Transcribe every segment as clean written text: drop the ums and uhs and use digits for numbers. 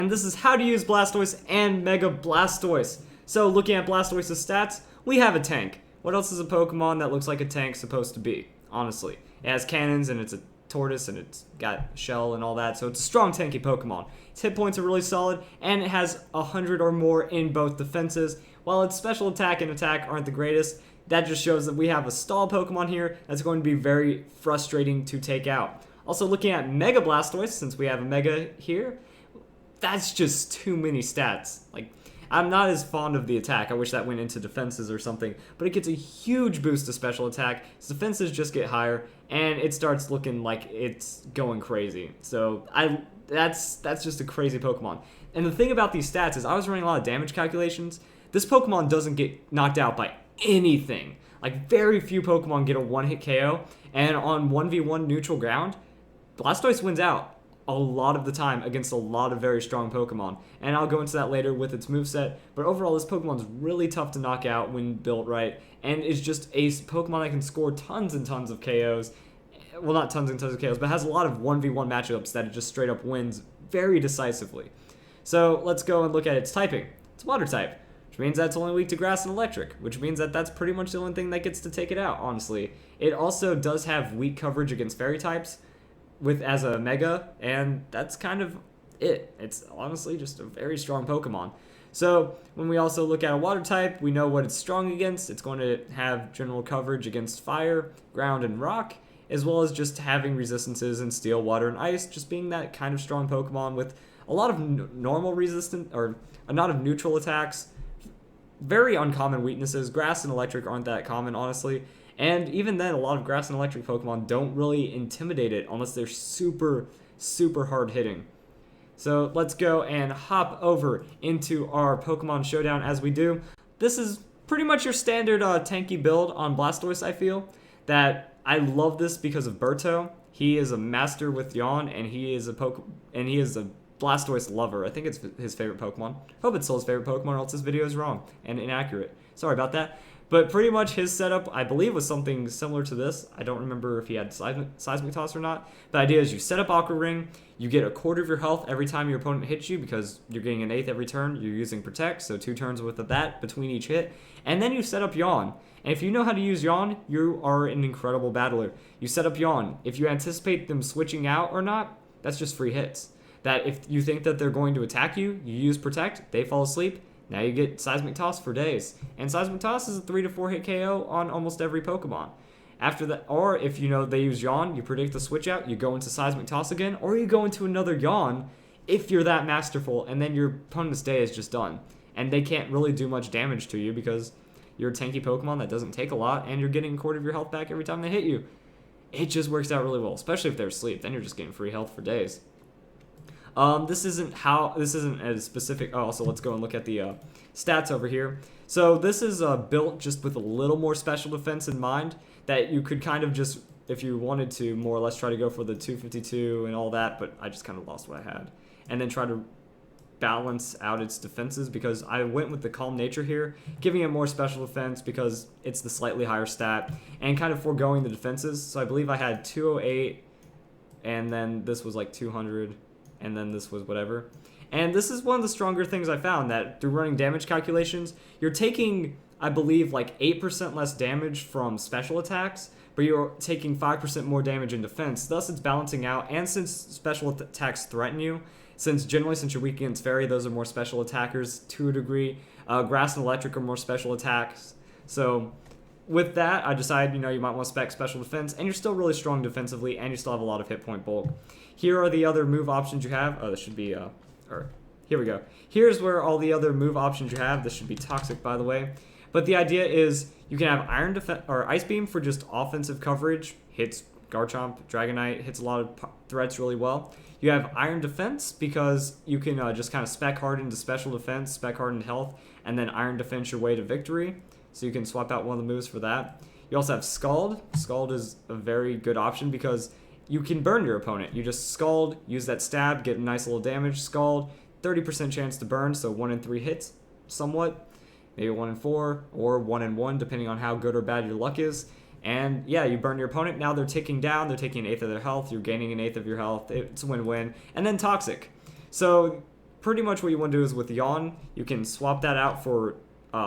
And this is how to use Blastoise and Mega Blastoise. So looking at Blastoise's stats, we have a tank. What else is a Pokemon that looks like a tank supposed to be? Honestly, it has cannons and it's a tortoise and it's got shell and all that, so it's a strong tanky Pokemon. Its hit points are really solid and it has 100 or more in both defenses. While its special attack and attack aren't the greatest, that just shows that we have a stall Pokemon here that's going to be very frustrating to take out. Also looking at Mega Blastoise, since we have a Mega here, that's just too many stats. Like, I'm not as fond of the attack. I wish that went into defenses or something, but it gets a huge boost to special attack. Its defenses just get higher, and it starts looking like it's going crazy. So that's just a crazy Pokemon. And the thing about these stats is I was running a lot of damage calculations. This Pokemon doesn't get knocked out by anything. Like, very few Pokemon get a one-hit KO, and on 1v1 neutral ground, Blastoise wins out a lot of the time against a lot of very strong Pokemon, and I'll go into that later with its moveset, but overall this Pokemon's really tough to knock out when built right, and is just a Pokemon that can score tons and tons of KOs. Well, not tons and tons of KOs, but has a lot of 1v1 matchups that it just straight up wins very decisively. So let's go and look at its typing. It's water type, which means that's only weak to grass and electric, which means that that's pretty much the only thing that gets to take it out, honestly. It also does have weak coverage against fairy types, as a Mega, and that's kind of it. It's honestly just a very strong Pokemon. So when we also look at a water type, we know what it's strong against. It's going to have general coverage against fire, ground, and rock, as well as just having resistances in steel, water, and ice, just being that kind of strong Pokemon with a lot of normal resistant, or a lot of neutral attacks, very uncommon weaknesses. Grass and electric aren't that common, honestly. And even then, a lot of grass and electric Pokemon don't really intimidate it unless they're super, super hard hitting. So let's go and hop over into our Pokemon Showdown as we do. This is pretty much your standard tanky build on Blastoise, I feel. That I love this because of Berto. He is a master with Yawn, and he is a Blastoise lover. I think it's his favorite Pokemon. Hope it's still his favorite Pokemon, or else this video is wrong and inaccurate. Sorry about that. But pretty much his setup, I believe, was something similar to this. I don't remember if he had Seismic Toss or not. The idea is you set up Aqua Ring, you get a quarter of your health every time your opponent hits you because you're getting an eighth every turn. You're using Protect, so 2 turns worth of that between each hit. And then you set up Yawn. And if you know how to use Yawn, you are an incredible battler. You set up Yawn. If you anticipate them switching out or not, that's just free hits. That if you think that they're going to attack you, you use Protect, they fall asleep. Now you get Seismic Toss for days. And Seismic Toss is a 3 to 4 hit KO on almost every Pokemon. After that, or if you know they use Yawn, you predict the switch out, you go into Seismic Toss again, or you go into another Yawn if you're that masterful, and then your opponent's day is just done. And they can't really do much damage to you because you're a tanky Pokemon that doesn't take a lot, and you're getting a quarter of your health back every time they hit you. It just works out really well, especially if they're asleep. Then you're just getting free health for days. This isn't as specific. Oh, also let's go and look at the stats over here. So this is built just with a little more special defense in mind, that you could kind of just, if you wanted to, more or less try to go for the 252 and all that, but I just kind of lost what I had. And then try to balance out its defenses, because I went with the Calm Nature here, giving it more special defense because it's the slightly higher stat, and kind of foregoing the defenses. So I believe I had 208, and then this was like 200, and then this was whatever. And this is one of the stronger things I found, that through running damage calculations, you're taking, I believe, like 8% less damage from special attacks, but you're taking 5% more damage in defense. Thus, it's balancing out, and since special attacks threaten you, since you're weak against Fairy, those are more special attackers to a degree. Grass and Electric are more special attacks. So with that, I decided, you might want to spec special defense, and you're still really strong defensively, and you still have a lot of hit point bulk. Here are the other move options you have. Oh, this should be, here we go. Here's where all the other move options you have. This should be Toxic, by the way. But the idea is you can have Ice Beam for just offensive coverage, hits Garchomp, Dragonite, hits a lot of threats really well. You have Iron Defense because you can just kind of spec hard into special defense, spec hard into health, and then Iron Defense your way to victory. So you can swap out one of the moves for that. You also have Scald. Scald is a very good option because you can burn your opponent. You just Scald, use that stab, get a nice little damage, Scald, 30% chance to burn, so 1 in 3 hits, somewhat. Maybe 1 in 4, or 1 in 1, depending on how good or bad your luck is. And yeah, you burn your opponent, now they're ticking down, they're taking an eighth of their health, you're gaining an eighth of your health, it's a win-win. And then Toxic. So pretty much what you want to do is with Yawn, you can swap that out for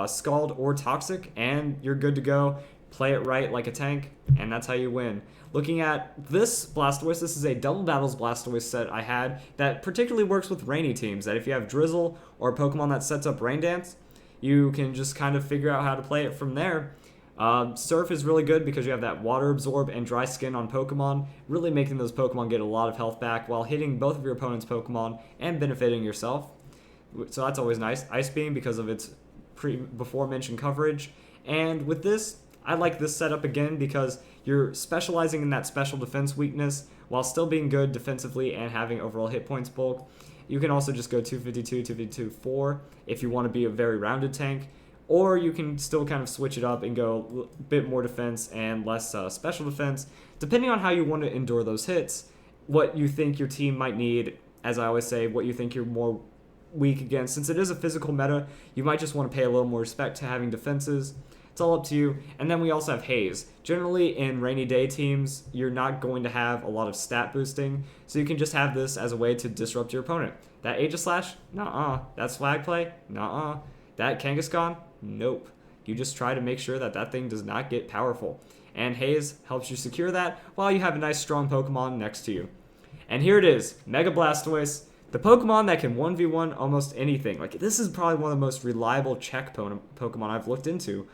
Scald or Toxic, and you're good to go. Play it right like a tank, and that's how you win. Looking at this Blastoise, this is a Double Battles Blastoise set I had that particularly works with rainy teams, that if you have Drizzle or a Pokemon that sets up Rain Dance, you can just kind of figure out how to play it from there. Surf is really good because you have that Water Absorb and Dry Skin on Pokemon, really making those Pokemon get a lot of health back while hitting both of your opponent's Pokemon and benefiting yourself. So that's always nice. Ice Beam because of its before mentioned coverage. And with this, I like this setup again because you're specializing in that special defense weakness while still being good defensively and having overall hit points bulk. You can also just go 252, 252, 4 if you want to be a very rounded tank, or you can still kind of switch it up and go a bit more defense and less special defense, depending on how you want to endure those hits, what you think your team might need, as I always say, what you think you're more weak against. Since it is a physical meta, you might just want to pay a little more respect to having defenses. It's all up to you. And then we also have Haze. Generally in rainy day teams, you're not going to have a lot of stat boosting, so you can just have this as a way to disrupt your opponent. That Aegislash? Nuh-uh. That Swag Play? Nuh-uh. That Kangaskhan? Nope. You just try to make sure that that thing does not get powerful. And Haze helps you secure that while you have a nice strong Pokemon next to you. And here it is, Mega Blastoise. The Pokemon that can 1v1 almost anything. Like, this is probably one of the most reliable check Pokemon I've looked into.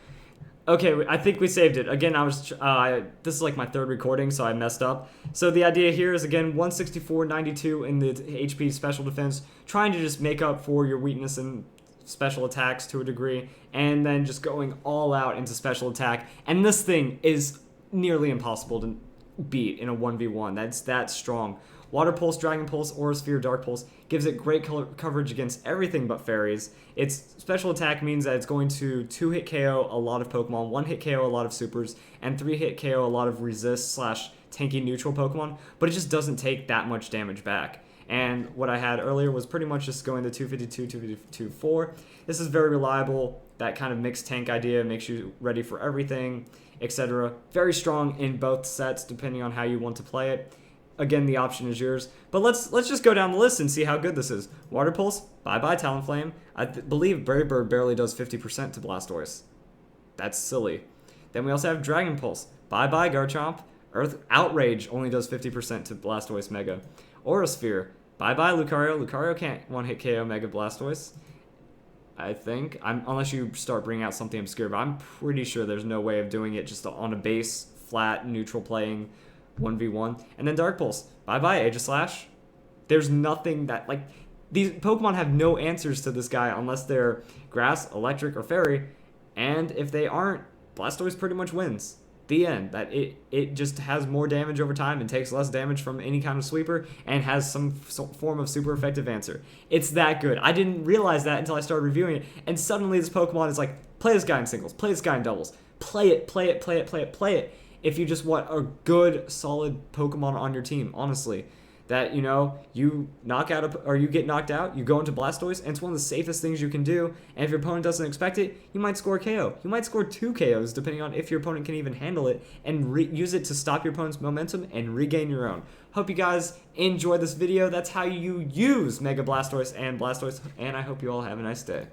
Okay, I think we saved it. Again, this is like my third recording, so I messed up. So the idea here is, again, 164, 92 in the HP special defense, trying to just make up for your weakness in special attacks to a degree, and then just going all out into special attack. And this thing is nearly impossible to beat in a 1v1. That's that strong. Water Pulse, Dragon Pulse, Aura Sphere, Dark Pulse gives it great coverage against everything but fairies. Its special attack means that it's going to 2-hit KO a lot of Pokemon, 1-hit KO a lot of supers, and 3-hit KO a lot of resist / tanky neutral Pokemon, but it just doesn't take that much damage back. And what I had earlier was pretty much just going to 252, 252, 4. This is very reliable. That kind of mixed tank idea makes you ready for everything, etc. Very strong in both sets depending on how you want to play it. Again, the option is yours. But let's just go down the list and see how good this is. Water Pulse, bye-bye Talonflame. I believe Brave Bird barely does 50% to Blastoise. That's silly. Then we also have Dragon Pulse. Bye-bye Garchomp. Earth Outrage only does 50% to Blastoise Mega. Aura Sphere. Bye-bye Lucario. Lucario can't one-hit KO Mega Blastoise, I think. Unless you start bringing out something obscure, but I'm pretty sure there's no way of doing it just on a base, flat, neutral playing 1v1. And then Dark Pulse. Bye-bye Aegislash. There's nothing that, like, these Pokemon have no answers to this guy unless they're Grass, Electric, or Fairy. And if they aren't, Blastoise pretty much wins. The end. That it just has more damage over time and takes less damage from any kind of sweeper and has some form of super effective answer. It's that good. I didn't realize that until I started reviewing it, and suddenly this Pokemon is like, play this guy in singles, play this guy in doubles, play it, play it, play it, play it, play it. If you just want a good, solid Pokemon on your team, honestly. That, you know, you knock out or you get knocked out, you go into Blastoise, and it's one of the safest things you can do. And if your opponent doesn't expect it, you might score a KO. You might score 2 KOs, depending on if your opponent can even handle it, and use it to stop your opponent's momentum and regain your own. Hope you guys enjoyed this video. That's how you use Mega Blastoise and Blastoise, and I hope you all have a nice day.